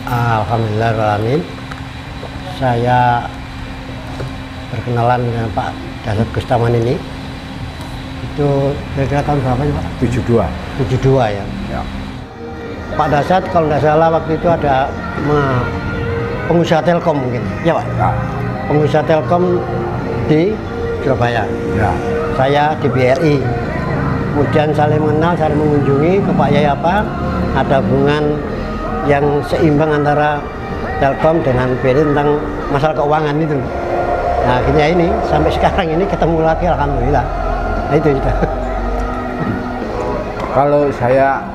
Alhamdulillahirrahmanirrahim. Saya berkenalan dengan Pak Dasat Gustaman ini. Itu kira-kira tahun berapa ya Pak? 72. 72 ya. Ya. Pak Dasat kalau nggak salah waktu itu ada pengusaha Telkom mungkin. Ya Pak? Ya. Pengusaha Telkom di Surabaya. Ya. Saya di BRI. Kemudian saling mengenal, saling mengunjungi ke Pak Yai apa ada hubungan yang seimbang antara Telkom dengan BRI tentang masalah keuangan itu. Nah akhirnya ini sampai sekarang ini ketemu lagi alhamdulillah. Nah itu sudah. Kalau saya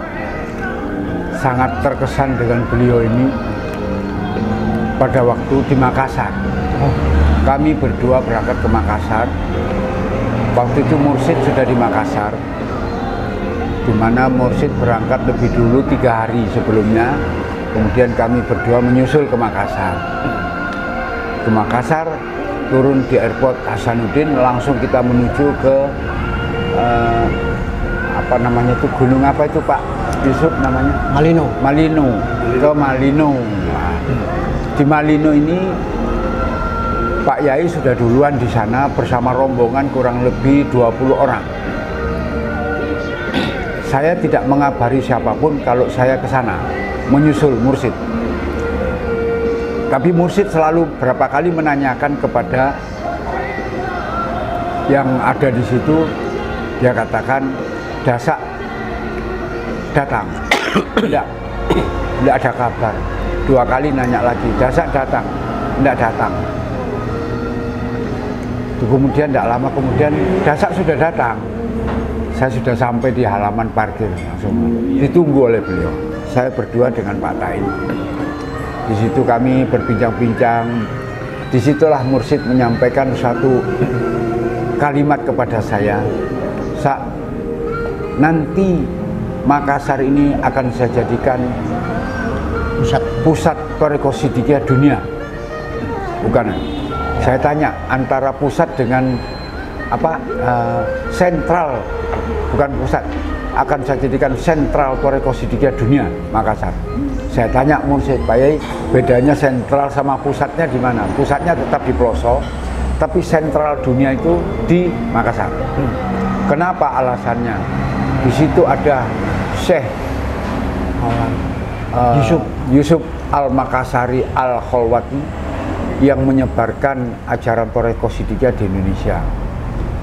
sangat terkesan dengan beliau ini pada waktu di Makassar. Kami berdua berangkat ke Makassar. Waktu itu Mursid sudah di Makassar, di mana Mursid berangkat lebih dulu 3 hari sebelumnya. Kemudian kami berdua menyusul ke Makassar. Ke Makassar, turun di airport Hasanuddin, langsung kita menuju ke apa namanya itu, gunung apa itu Pak Yusuf namanya? Malino. Malino. Ke Malino. Nah, di Malino ini Pak Yai sudah duluan di sana bersama rombongan kurang lebih 20 orang. Saya tidak mengabari siapapun kalau saya ke sana menyusul Mursid. Tapi Mursid selalu berapa kali menanyakan kepada yang ada di situ, dia katakan, Dasak datang. tidak ada kabar. 2 kali nanya lagi, Dasak datang, tidak datang. Kemudian tidak lama kemudian Dasak sudah datang. Saya sudah sampai di halaman parkir, langsung ditunggu oleh beliau. Saya berdua dengan Pak Tain. Di situ kami berbincang-bincang. Disitulah Mursid menyampaikan satu kalimat kepada saya. Nanti Makassar ini akan saya jadikan pusat Thariqah Siddiqiyah dunia. Bukan. Saya tanya antara pusat dengan apa sentral, bukan pusat, akan saya jadikan sentral Thariqah Siddiqiyah dunia Makassar. Saya tanya Mursid, Pak Yai, bedanya sentral sama pusatnya di mana? Pusatnya tetap di pelosok, tapi sentral dunia itu di Makassar. Kenapa alasannya? Di situ ada Syekh Yusuf Al-Makassari Al-Kholwati yang menyebarkan ajaran Thariqah Siddiqiyah di Indonesia.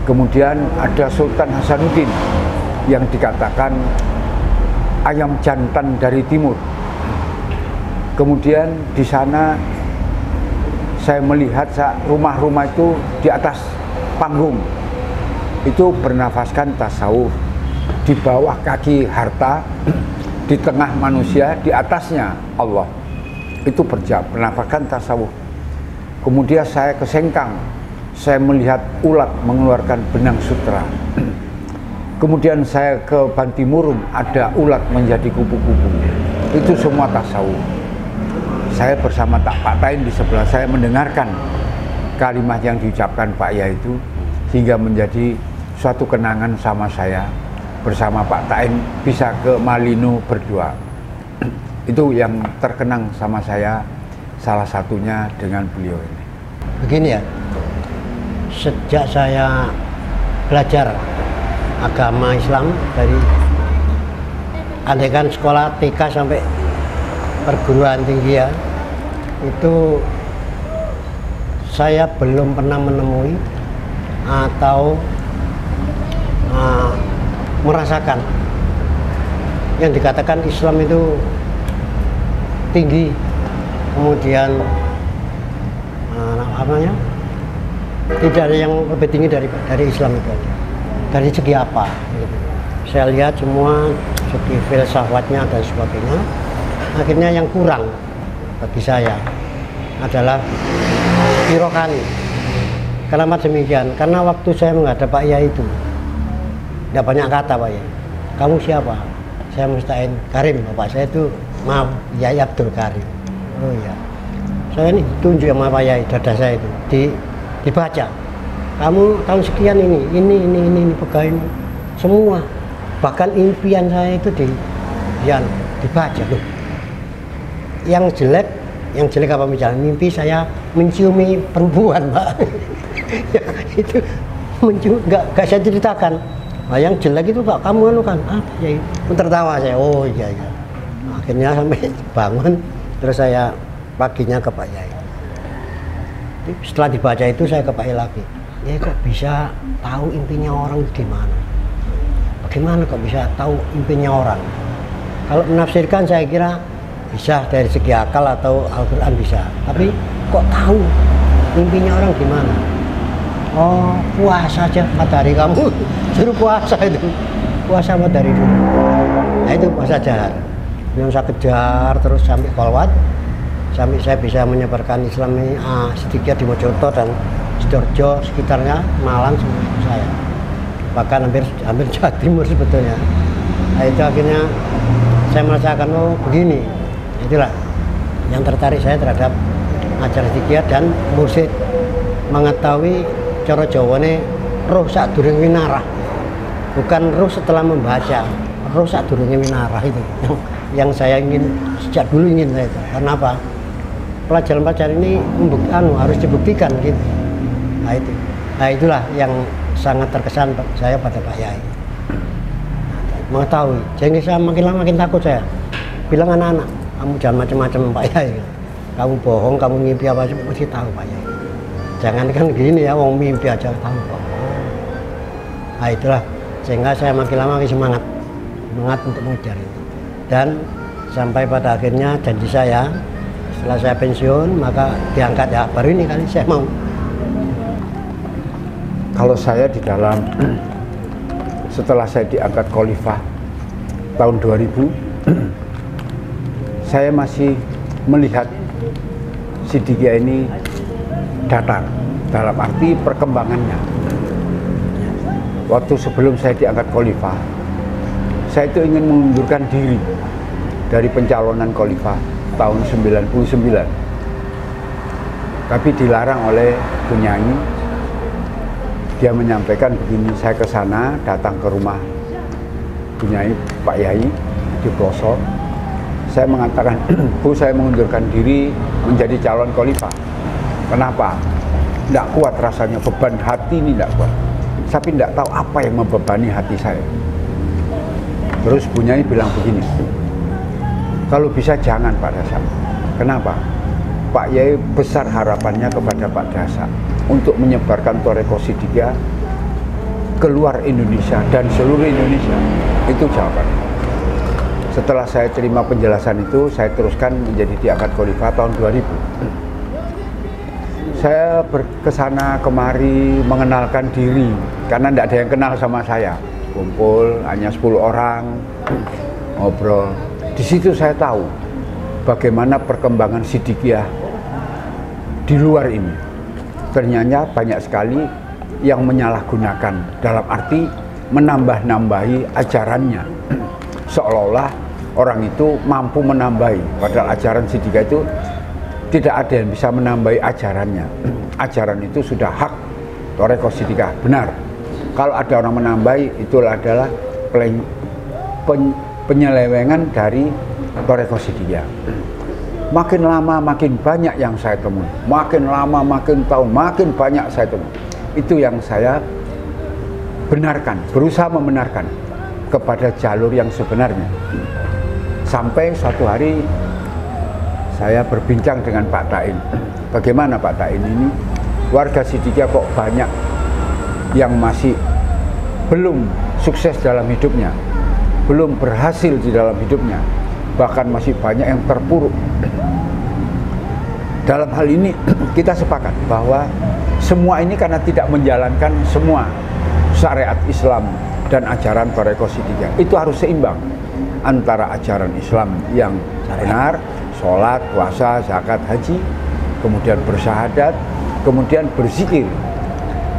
Kemudian ada Sultan Hasanuddin yang dikatakan ayam jantan dari timur. Kemudian di sana saya melihat rumah-rumah itu di atas panggung itu bernafaskan tasawuf. Di bawah kaki harta, di tengah manusia, di atasnya Allah. Itu bernafaskan tasawuf. Kemudian saya ke Sengkang, saya melihat ulat mengeluarkan benang sutra. Kemudian saya ke Bantimurung, ada ulat menjadi kupu-kupu. Itu semua tasawuf. Saya bersama Pak Tain di sebelah saya mendengarkan kalimat yang diucapkan Pak Yai itu, sehingga menjadi suatu kenangan sama saya bersama Pak Tain bisa ke Malino berdua. Itu yang terkenang sama saya, salah satunya dengan beliau ini. Begini ya, sejak saya belajar agama Islam dari andaikan sekolah TK sampai perguruan tinggi ya, itu saya belum pernah menemui atau merasakan yang dikatakan Islam itu tinggi, kemudian tidak ada yang lebih tinggi dari Islam itu aja. Dari segi apa? Gitu. Saya lihat semua segi filsafatnya dan sebagainya. Akhirnya yang kurang bagi saya adalah birokani. Kenapa demikian? Karena waktu saya menghadap Pak Yai itu tidak banyak kata Pak Yai. Kamu siapa? Saya Mustain Karim, Bapak saya itu maaf Yai Abdul Karim. Oh iya. Saya ini tunjuk sama Pak Yai, dada saya itu dibaca. Kamu tahun sekian ini pegawai ini semua. Bahkan impian saya itu dibaca loh. yang jelek apa misalnya mimpi saya menciumi perempuan, Pak. Ya, itu mencium, nggak saya ceritakan. Nah, yang jelek itu Pak, kamu anu kan, apa ya? Tertawa saya, oh iya. Akhirnya sampai bangun, terus saya paginya ke Pak Yai. Setelah dibaca itu saya ke Pak Yai lagi. Ya kok bisa tahu impinya orang gimana? Bagaimana kok bisa tahu impinya orang? Kalau menafsirkan saya kira bisa dari segi akal atau Al-Quran bisa. Tapi kok tahu impinya orang gimana? Oh, puasa aja 4 hari kamu suruh puasa itu. Puasa 4 hari dulu. Nah itu puasa jahar. Yang saya kejar terus sampai kolwat. Sampai saya bisa menyebarkan Islam ini sedikit di Mojokerto dan Sidoarjo sekitarnya, Malang semua saya. Bahkan hampir Jawa Timur sebetulnya. Nah itu akhirnya saya merasakan, oh begini. Itulah yang tertarik saya terhadap ajaran zikir dan mursyid mengetahui cara Jawane roh sadurunge winarah. Bukan roh setelah membaca, roh sadurunge winarah itu yang saya ingin sejak dulu ingin saya itu. Karena apa? Pelajaran-pelajaran ini harus dibuktikan gitu. Nah itulah yang sangat terkesan saya pada Pak Yai. Mengetahui, jadi saya makin lama makin takut saya. Bilang anak-anak, kamu jangan macam-macam Pak Yai. Kamu bohong, kamu mimpi apa sih mesti tahu Pak Yai. Jangan kan gini ya, wong mimpi aja tahu kok. Nah itulah, sehingga saya makin lama makin semangat untuk mengejar itu. Dan sampai pada akhirnya janji saya, setelah saya pensiun maka diangkat ya, baru ini kali saya mau. Kalau saya di dalam setelah saya diangkat khalifah tahun 2000, saya masih melihat Siddiqiyah ini datang dalam arti perkembangannya. Waktu sebelum saya diangkat khalifah, saya itu ingin mengundurkan diri dari pencalonan khalifah tahun 99, tapi dilarang oleh Bunyai. Dia menyampaikan begini, saya ke sana datang ke rumah Bunyai Pak Yai di Ploso. Saya mengatakan, Bu, saya mengundurkan diri menjadi calon khalifah. Kenapa? Tidak kuat rasanya, beban hati ini tidak kuat. Tapi tidak tahu apa yang membebani hati saya. Terus Bunyai bilang begini, kalau bisa jangan Pak Dasa. Kenapa? Pak Yai besar harapannya kepada Pak Dasa untuk menyebarkan Thoreko Siddiqiyah keluar Indonesia dan seluruh Indonesia. Itu jawabannya. Setelah saya terima penjelasan itu, saya teruskan menjadi diangkat khalifah tahun 2000. Saya kesana kemari mengenalkan diri, karena tidak ada yang kenal sama saya. Kumpul, hanya 10 orang, ngobrol. Di situ saya tahu bagaimana perkembangan Siddiqiyah di luar ini. Ternyata banyak sekali yang menyalahgunakan, dalam arti menambah-nambahi ajarannya. Seolah-olah orang itu mampu menambahi, padahal ajaran Siddiqiyah itu tidak ada yang bisa menambahi ajarannya. Ajaran itu sudah hak Thoreko Siddiqiyah, benar. Kalau ada orang menambahi, itu adalah penyelewengan dari Thoreko Siddiqiyah. Makin lama makin banyak yang saya temui, makin lama makin tahun makin banyak saya temui. Itu yang saya benarkan, berusaha membenarkan kepada jalur yang sebenarnya. Sampai suatu hari saya berbincang dengan Pak Tain. Bagaimana Pak Tain ini? Warga Siddiqiyah kok banyak yang masih belum sukses dalam hidupnya, belum berhasil di dalam hidupnya, bahkan masih banyak yang terpuruk. Dalam hal ini kita sepakat bahwa semua ini karena tidak menjalankan semua syariat Islam dan ajaran Thoreko Siddiqiyah. Itu harus seimbang antara ajaran Islam yang benar, sholat, puasa, zakat, haji, kemudian bersyahadat, kemudian berzikir.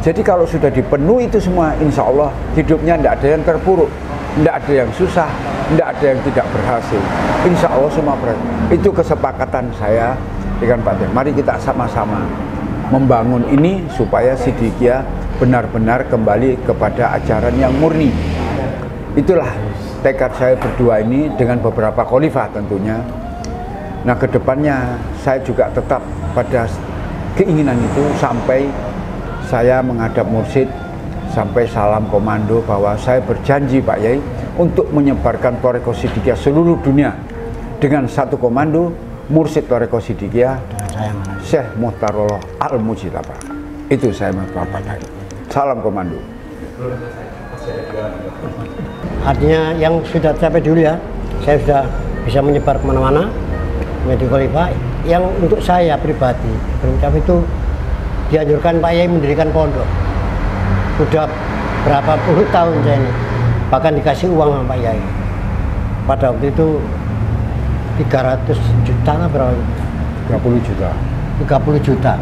Jadi kalau sudah dipenuhi itu semua, insya Allah hidupnya tidak ada yang terpuruk, tidak ada yang susah, tidak ada yang tidak berhasil. Insya Allah semua berhasil. Itu kesepakatan saya dengan Pak Tain. Mari kita sama-sama membangun ini supaya Siddiqiyah benar-benar kembali kepada ajaran yang murni. Itulah tekad saya berdua ini dengan beberapa khalifah tentunya. Nah, kedepannya saya juga tetap pada keinginan itu sampai saya menghadap mursyid, sampai salam komando bahwa saya berjanji Pak Yai untuk menyebarkan Thariqah Siddiqiyah seluruh dunia dengan satu komando mursyid Thariqah Siddiqiyah Syekh Muhtarullah Al-Mujtaba. Itu saya mengucapkan. Salam komando. Artinya yang sudah sampai dulu ya, saya sudah bisa menyebar kemana-mana menjadi khalifah. Yang untuk saya pribadi berucap itu dianjurkan Pak Yai mendirikan pondok. Sudah berapa puluh tahun saya ini, bahkan dikasih uang sama Pak Yai. Pada waktu itu 300 juta lah berapa? 30 juta. 30 juta.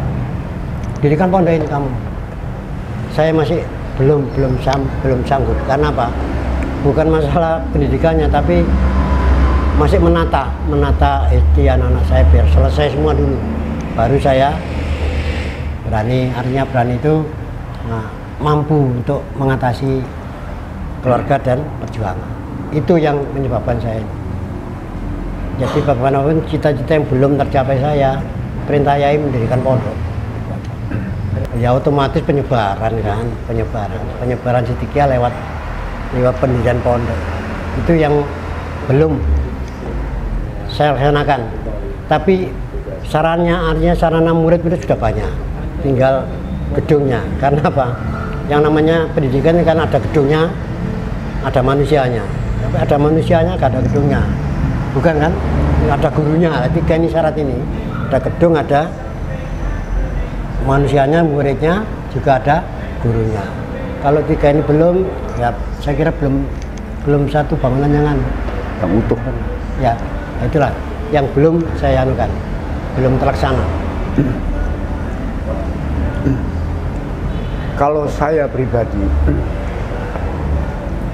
Dirikan pondok ini kamu. Saya masih belum sanggup. Karena apa? Bukan masalah pendidikannya, tapi masih menata anak-anak saya biar selesai semua dulu. Baru saya berani, artinya berani itu mampu untuk mengatasi keluarga dan perjuangan. Itu yang menyebabkan saya. Jadi bagaimanapun cita-cita yang belum tercapai saya, perintah Yai mendirikan pondok. Ya otomatis penyebaran kan, penyebaran Siddiqiyah lewat pendirian pondok. Itu yang belum saya laksanakan. Tapi sarannya, artinya sarana murid itu sudah banyak. Tinggal gedungnya. Karena apa? Yang namanya pendidikan kan ada gedungnya, ada manusianya. Tapi ada manusianya, gak ada gedungnya. Bukan kan? Ada gurunya. Tiga ini syarat ini. Ada gedung, ada manusianya, muridnya, juga ada gurunya. Kalau tiga ini belum, ya saya kira belum satu bangunan yang utuh. Ya, itulah yang belum saya anukan, belum terlaksana. Kalau saya pribadi,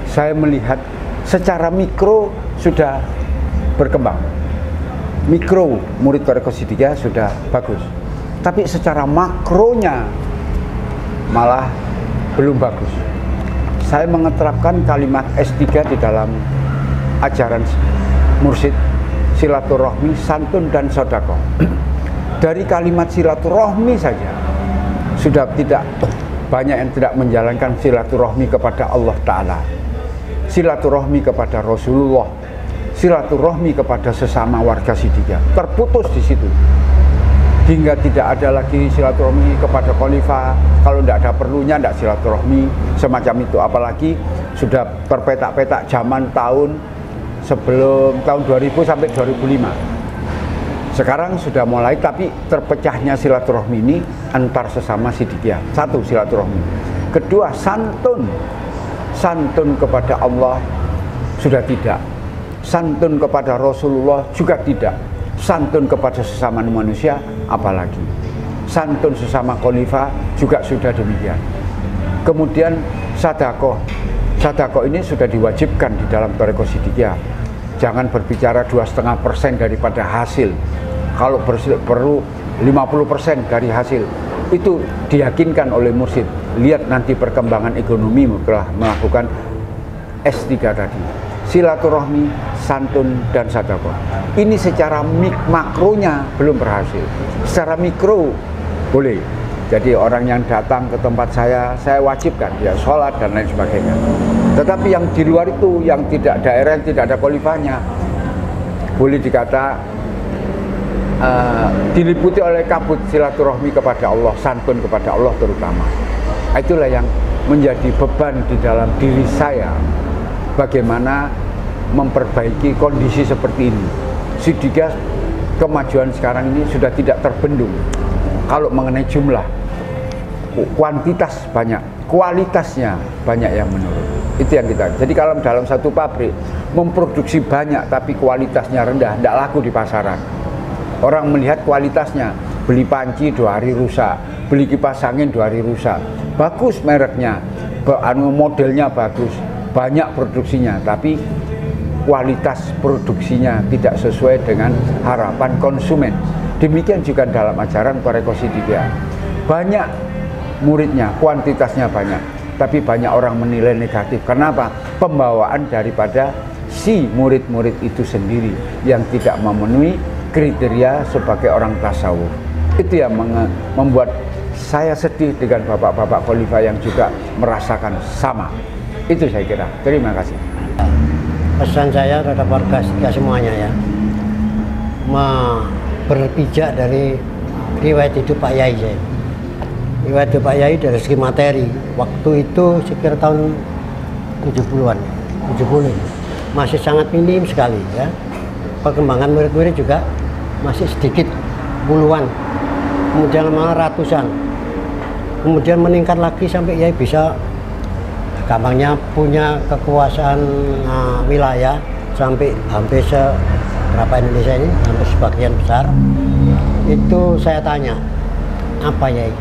saya melihat secara mikro sudah berkembang. Mikro murid Thariqah Siddiqiyah sudah bagus. Tapi secara makronya malah belum bagus. Saya mengeterapkan kalimat S3 di dalam ajaran mursyid, silaturahmi, santun, dan sedekah. Dari kalimat silaturahmi saja sudah tidak banyak yang tidak menjalankan silaturahmi kepada Allah Ta'ala, silaturahmi kepada Rasulullah, silaturahmi kepada sesama warga Siddiqiyah. Terputus di situ. Hingga tidak ada lagi silaturahmi kepada khalifah. Kalau tidak ada perlunya, tidak silaturahmi semacam itu. Apalagi sudah terpetak-petak zaman tahun sebelum tahun 2000 sampai 2005. Sekarang sudah mulai, tapi terpecahnya silaturahmi ini antar sesama Siddiqiyah. Satu, silaturahmi. Kedua, santun. Santun kepada Allah sudah tidak. Santun kepada Rasulullah juga tidak. Santun kepada sesama manusia apalagi. Santun sesama khalifah juga sudah demikian. Kemudian sedekah. Sedekah ini sudah diwajibkan di dalam Thariqah Siddiqiyah. Jangan berbicara 2,5% daripada hasil. Kalau perlu 50% dari hasil. Itu diyakinkan oleh mursyid. Lihat nanti perkembangan ekonomi telah melakukan S3 tadi. Silaturahmi, santun, dan sedekah. Ini secara makronya belum berhasil. Secara mikro boleh. Jadi orang yang datang ke tempat saya wajibkan dia sholat dan lain sebagainya. Tetapi yang di luar itu, yang tidak daerah, yang tidak ada khalifahnya, boleh dikata diliputi oleh kabut silaturahmi kepada Allah, santun kepada Allah terutama. Itulah yang menjadi beban di dalam diri saya. Bagaimana memperbaiki kondisi seperti ini. Siddiqiyah kemajuan sekarang ini sudah tidak terbendung. Kalau mengenai jumlah, kuantitas banyak, kualitasnya banyak yang menurun. Itu yang kita. Jadi kalau dalam satu pabrik memproduksi banyak tapi kualitasnya rendah, tidak laku di pasaran. Orang melihat kualitasnya, beli panci 2 hari rusak, beli kipas angin 2 hari rusak. Bagus mereknya, modelnya bagus, banyak produksinya, tapi kualitas produksinya tidak sesuai dengan harapan konsumen. Demikian juga dalam ajaran Thariqah Siddiqiyah. Banyak muridnya, kuantitasnya banyak, tapi banyak orang menilai negatif. Kenapa? Pembawaan daripada si murid-murid itu sendiri yang tidak memenuhi kriteria sebagai orang tasawuf. Itu yang membuat saya sedih dengan bapak-bapak khalifah yang juga merasakan sama. Itu saya kira. Terima kasih. Pesan saya terhadap warga Sikia semuanya ya, berpijak dari riwayat hidup Pak Yai. Riwayat hidup Pak Yai dari segi materi, waktu itu sekitar tahun 70-an, 70 masih sangat minim sekali ya. Perkembangan murid-murid juga masih sedikit, puluhan, kemudian malah ratusan, kemudian meningkat lagi sampai Yai bisa gampangnya punya kekuasaan wilayah sampai hampir berapa Indonesia ini, hampir sebagian besar. Itu saya tanya, apa Yai?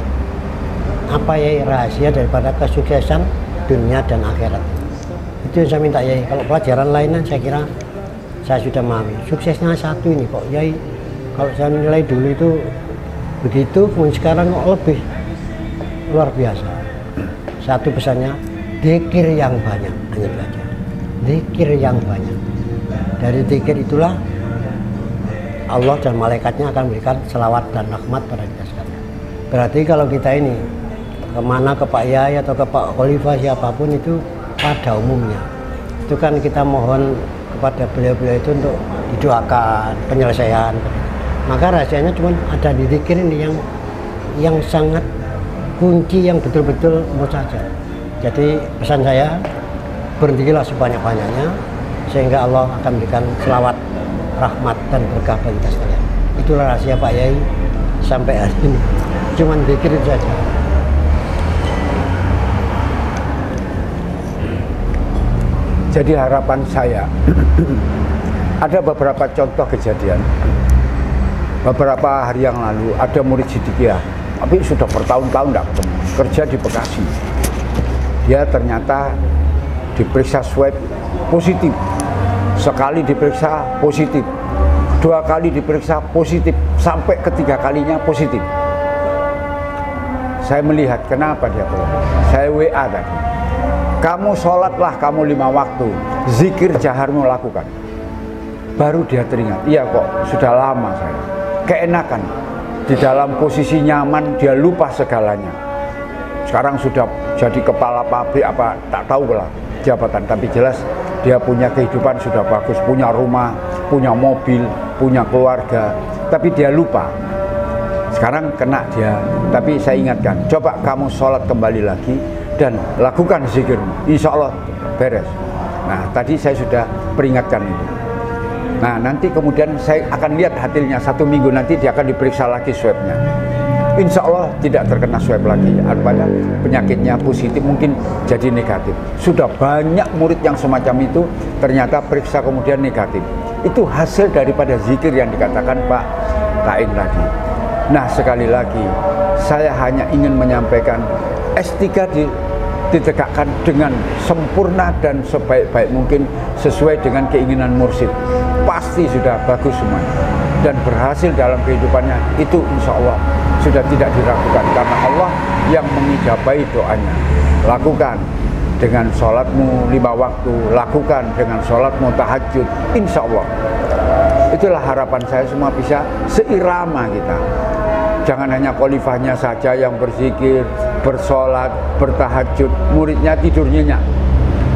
Apa Yai rahasia daripada kesuksesan dunia dan akhirat? Itu yang saya minta Yai. Kalau pelajaran lainnya saya kira saya sudah memahami. Suksesnya satu ini kok Yai. Kalau saya nilai dulu itu begitu, kemudian sekarang kok lebih luar biasa. Satu pesannya, zikir yang banyak, hanya itu aja. Zikir yang banyak. Dari zikir itulah Allah dan malaikatnya akan memberikan selawat dan rahmat pada kita sekalian. Berarti kalau kita ini kemana, ke Pak Yai atau ke Pak Khalifah siapapun itu pada umumnya itu kan kita mohon kepada beliau-beliau itu untuk didoakan penyelesaian. Maka rahasianya cuma ada di zikir ini yang sangat kunci, yang betul-betul mau saja. Jadi pesan saya, berhentilah sebanyak-banyaknya sehingga Allah akan berikan selawat, rahmat dan berkah bagi kita sekalian. Itulah rahasia Pak Yai sampai hari ini. Cuman zikir itu saja. Jadi harapan saya, ada beberapa contoh kejadian. Beberapa hari yang lalu ada murid Sidikiyah, tapi sudah bertahun-tahun tidak ketemu, kerja di Bekasi. Dia ternyata diperiksa swab positif. Sekali diperiksa positif, 2 kali diperiksa positif, sampai ketiga kalinya positif. Saya melihat kenapa dia keluar. Saya WA tadi. Kamu sholatlah kamu 5 waktu, zikir jaharmu lakukan. Baru dia teringat, iya kok sudah lama saya. Keenakan, di dalam posisi nyaman dia lupa segalanya. Sekarang sudah jadi kepala pabrik apa, tak tahu lah jabatan. Tapi jelas dia punya kehidupan sudah bagus, punya rumah, punya mobil, punya keluarga. Tapi dia lupa. Sekarang kena dia, tapi saya ingatkan, coba kamu sholat kembali lagi dan lakukan zikirmu, insya Allah beres. Nah tadi saya sudah peringatkan itu. Nah nanti kemudian saya akan lihat hasilnya 1 minggu nanti dia akan diperiksa lagi swabnya. Insya Allah tidak terkena swab lagi. Artinya penyakitnya positif mungkin jadi negatif. Sudah banyak murid yang semacam itu ternyata periksa kemudian negatif. Itu hasil daripada zikir yang dikatakan Pak Taing tadi. Nah sekali lagi saya hanya ingin menyampaikan S3 ditegakkan dengan sempurna dan sebaik-baik mungkin sesuai dengan keinginan mursyid. Pasti sudah bagus semuanya dan berhasil dalam kehidupannya, itu insya Allah sudah tidak diragukan karena Allah yang mengijabahi doanya. Lakukan dengan sholatmu 5 waktu, lakukan dengan sholatmu tahajud, insya Allah. Itulah harapan saya, semua bisa seirama kita. Jangan hanya khalifahnya saja yang berzikir, bersolat, bertahajud, muridnya tidur nyenyak.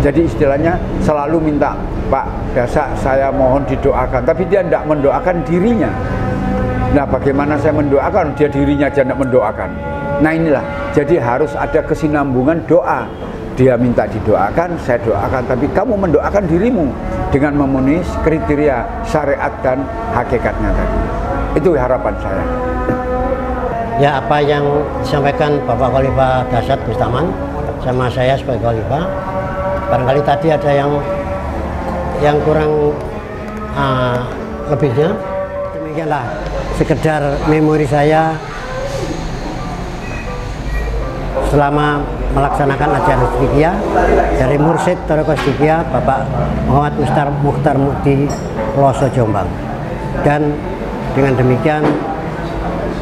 Jadi istilahnya selalu minta, Pak Dasak saya mohon didoakan, tapi dia tidak mendoakan dirinya. Nah bagaimana saya mendoakan, dia dirinya aja tidak mendoakan. Nah inilah, jadi harus ada kesinambungan doa. Dia minta didoakan, saya doakan, tapi kamu mendoakan dirimu dengan memenuhi kriteria syariat dan hakikatnya tadi. Itu harapan saya. Ya apa yang disampaikan Bapak Khalifah Dasyat Bustaman sama saya sebagai Khalifah, barangkali tadi ada yang kurang lebihnya. Demikianlah sekedar memori saya selama melaksanakan ajaran Sidikiyah dari Mursyid Thariqah Sidikiyah Bapak Muhammad Ustaz Mukhtar Mukti Loso Jombang. Dan dengan demikian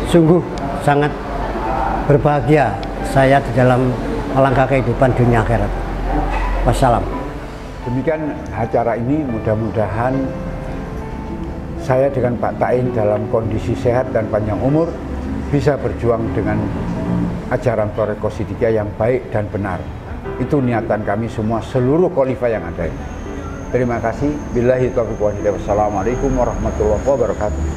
sungguh sangat berbahagia saya di dalam melangkah kehidupan dunia akhirat. Wassalam. Demikian acara ini, mudah-mudahan saya dengan Pak Tain dalam kondisi sehat dan panjang umur bisa berjuang dengan ajaran Thariqah Siddiqiyah yang baik dan benar. Itu niatan kami semua, seluruh khalifah yang ada ini. Terima kasih. Billahi taufiq wal hidayah. Wassalamualaikum warahmatullahi wabarakatuh.